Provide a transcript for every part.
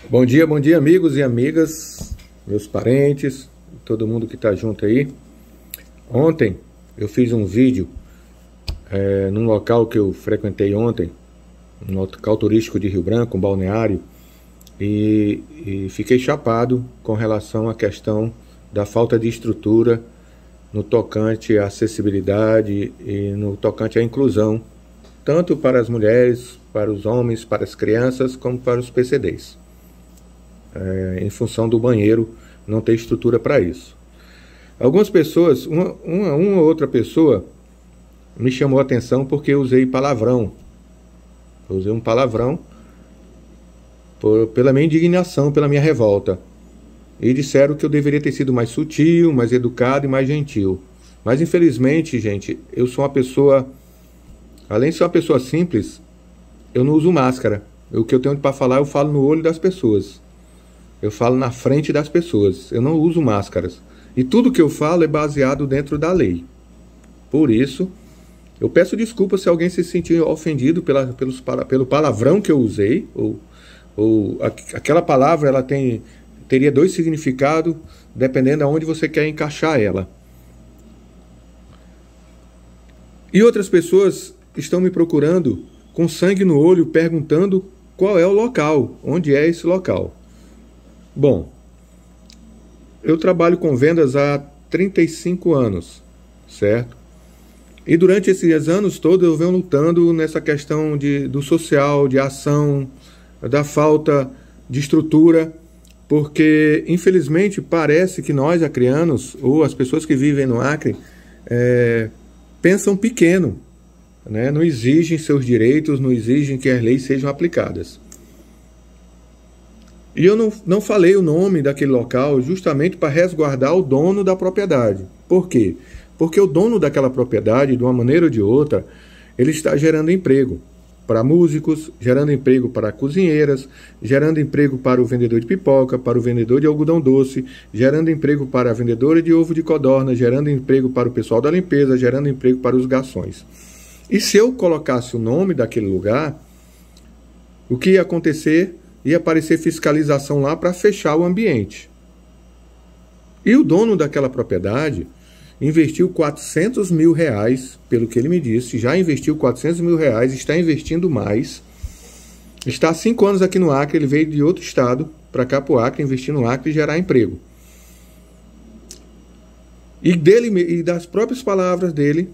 Bom dia, amigos e amigas, meus parentes, todo mundo que está junto aí. Ontem eu fiz um vídeo num local que eu frequentei ontem, um local turístico de Rio Branco, um balneário, e fiquei chapado com relação à questão da falta de estrutura no tocante à acessibilidade e no tocante à inclusão, tanto para as mulheres, para os homens, para as crianças, como para os PCDs. Em função do banheiro não ter estrutura para isso. Algumas pessoas, uma ou outra pessoa me chamou a atenção porque eu usei palavrão. Eu usei um palavrão pela minha indignação, pela minha revolta. E disseram que eu deveria ter sido mais sutil, mais educado e mais gentil. Mas infelizmente, gente, eu sou uma pessoa, além de ser uma pessoa simples, eu não uso máscara. O que eu tenho para falar, eu falo no olho das pessoas. Eu falo na frente das pessoas. Eu não uso máscaras. E tudo que eu falo é baseado dentro da lei. Por isso, eu peço desculpa se alguém se sentir ofendido pelo palavrão que eu usei. Ou aquela palavra ela teria dois significados, dependendo de onde você quer encaixar ela. E outras pessoas estão me procurando com sangue no olho, perguntando qual é o local, onde é esse local. Bom, eu trabalho com vendas há 35 anos, certo? E durante esses anos todos eu venho lutando nessa questão do social, de ação, da falta de estrutura, porque infelizmente parece que nós acreanos, ou as pessoas que vivem no Acre, pensam pequeno, né? Não exigem seus direitos, não exigem que as leis sejam aplicadas. E eu não falei o nome daquele local justamente para resguardar o dono da propriedade. Por quê? Porque o dono daquela propriedade, de uma maneira ou de outra, ele está gerando emprego para músicos, gerando emprego para cozinheiras, gerando emprego para o vendedor de pipoca, para o vendedor de algodão doce, gerando emprego para a vendedora de ovo de codorna, gerando emprego para o pessoal da limpeza, gerando emprego para os garçons. E se eu colocasse o nome daquele lugar, o que ia acontecer? Ia aparecer fiscalização lá para fechar o ambiente. E o dono daquela propriedade investiu R$400 mil, pelo que ele me disse, já investiu R$400 mil, está investindo mais. Está há 5 anos aqui no Acre, ele veio de outro estado para cá para o Acre, investir no Acre e gerar emprego. E das próprias palavras dele,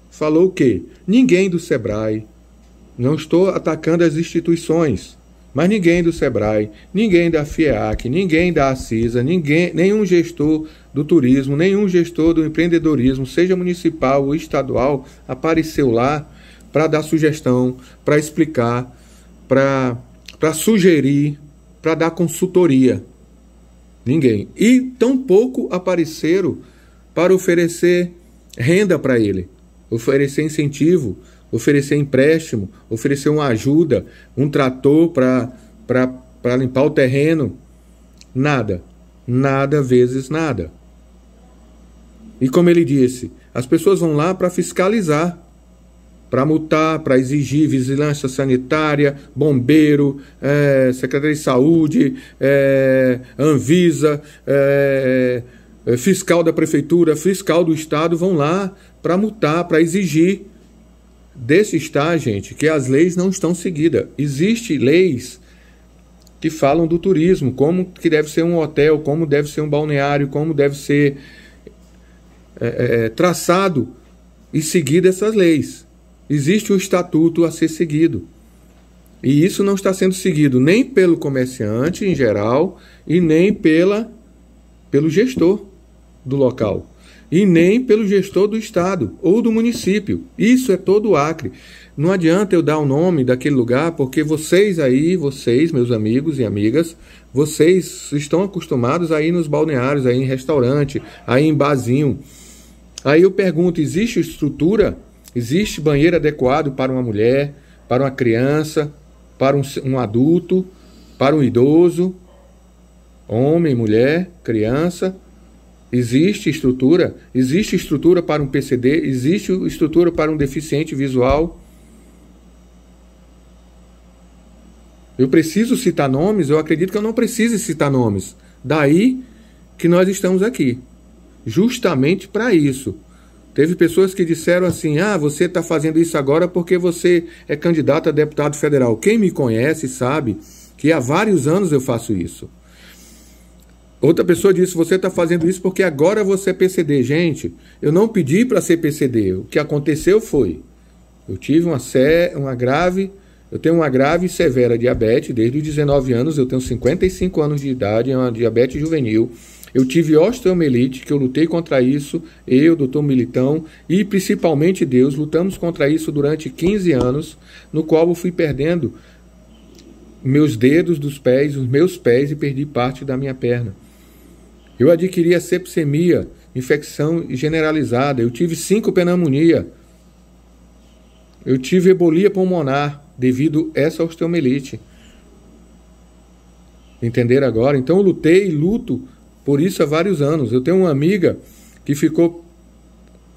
falou o quê? Ninguém do Sebrae, não estou atacando as instituições, mas ninguém do Sebrae, ninguém da FIEAC, ninguém da Acisa, nenhum gestor do turismo, nenhum gestor do empreendedorismo, seja municipal ou estadual, apareceu lá para dar sugestão, para explicar, para sugerir, para dar consultoria. Ninguém. E tampouco apareceram para oferecer renda para ele, oferecer incentivo, oferecer empréstimo, oferecer uma ajuda, um trator para limpar o terreno. Nada. Nada vezes nada. E como ele disse, as pessoas vão lá para fiscalizar, para multar, para exigir vigilância sanitária, bombeiro, Secretaria de Saúde, Anvisa, fiscal da prefeitura, fiscal do estado, vão lá para multar, para exigir. Desse está, gente, que as leis não estão seguidas. Existem leis que falam do turismo, como que deve ser um hotel, como deve ser um balneário, como deve ser traçado e seguido essas leis. Existe um estatuto a ser seguido. E isso não está sendo seguido nem pelo comerciante em geral e nem pelo gestor do local. E nem pelo gestor do estado ou do município. Isso é todo o Acre. Não adianta eu dar o nome daquele lugar, porque vocês, meus amigos e amigas, vocês estão acostumados a ir nos balneários, a ir em restaurante, a ir em barzinho. Aí eu pergunto, existe estrutura? Existe banheiro adequado para uma mulher, para uma criança, para um adulto, para um idoso, homem, mulher, criança? Existe estrutura? Existe estrutura para um PCD? Existe estrutura para um deficiente visual? Eu preciso citar nomes? Eu acredito que eu não preciso citar nomes. Daí que nós estamos aqui. Justamente para isso. Teve pessoas que disseram assim, você está fazendo isso agora porque você é candidato a deputado federal. Quem me conhece sabe que há vários anos eu faço isso. Outra pessoa disse, você está fazendo isso porque agora você é PCD. Gente, eu não pedi para ser PCD. O que aconteceu foi, eu tive eu tenho uma grave e severa diabetes desde os 19 anos, eu tenho 55 anos de idade, é uma diabetes juvenil. Eu tive osteomielite, que eu lutei contra isso, eu, doutor Militão, e principalmente Deus, lutamos contra isso durante 15 anos, no qual eu fui perdendo meus dedos dos pés, os meus pés, e perdi parte da minha perna. Eu adquiri a sepsemia, infecção generalizada, eu tive 5 pneumonia, eu tive ebolia pulmonar devido a essa osteomielite. Entenderam agora? Então eu lutei e luto por isso há vários anos. Eu tenho uma amiga que ficou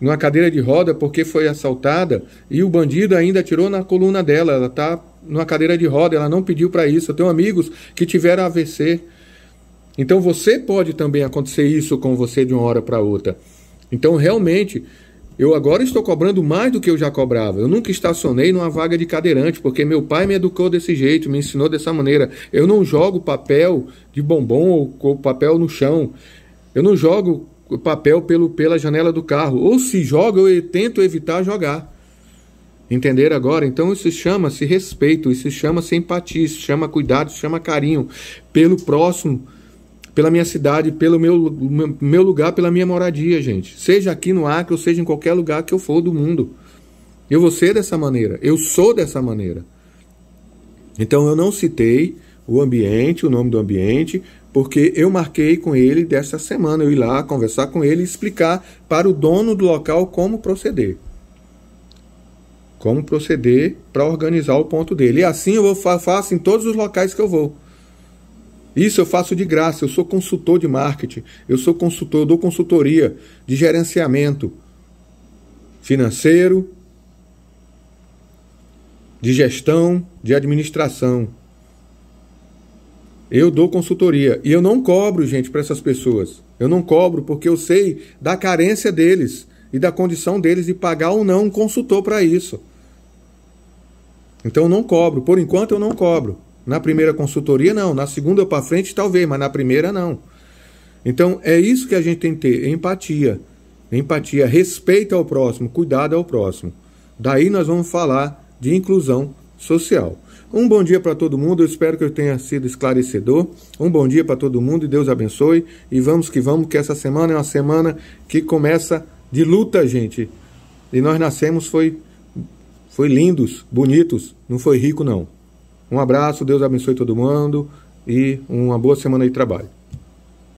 numa cadeira de roda porque foi assaltada e o bandido ainda atirou na coluna dela. Ela está numa cadeira de roda, ela não pediu para isso. Eu tenho amigos que tiveram AVC. Então você pode também acontecer isso com você de uma hora para outra. Então realmente, eu agora estou cobrando mais do que eu já cobrava. Eu nunca estacionei numa vaga de cadeirante, porque meu pai me educou desse jeito, me ensinou dessa maneira. Eu não jogo papel de bombom ou papel no chão. Eu não jogo papel pela janela do carro. Ou se joga, eu tento evitar jogar. Entenderam agora? Então isso chama-se respeito, isso chama-se empatia, isso chama cuidado, isso chama carinho pelo próximo, pela minha cidade, pelo meu lugar, pela minha moradia, gente. Seja aqui no Acre ou seja em qualquer lugar que eu for do mundo. Eu vou ser dessa maneira. Eu sou dessa maneira. Então eu não citei o ambiente, o nome do ambiente, porque eu marquei com ele dessa semana. Eu ir lá conversar com ele e explicar para o dono do local como proceder. Como proceder para organizar o ponto dele. E assim eu faço em todos os locais que eu vou. Isso eu faço de graça, eu sou consultor de marketing, eu dou consultoria de gerenciamento financeiro, de gestão, de administração. Eu dou consultoria e eu não cobro, gente, para essas pessoas. Eu não cobro porque eu sei da carência deles e da condição deles de pagar ou não um consultor para isso. Então eu não cobro, por enquanto eu não cobro. Na primeira consultoria, não. Na segunda para frente, talvez, mas na primeira, não. Então, é isso que a gente tem que ter, empatia. Empatia, respeito ao próximo, cuidado ao próximo. Daí nós vamos falar de inclusão social. Um bom dia para todo mundo, eu espero que eu tenha sido esclarecedor. Um bom dia para todo mundo e Deus abençoe. E vamos, que essa semana é uma semana que começa de luta, gente. E nós nascemos, foi lindos, bonitos, não foi rico, não. Um abraço, Deus abençoe todo mundo e uma boa semana de trabalho.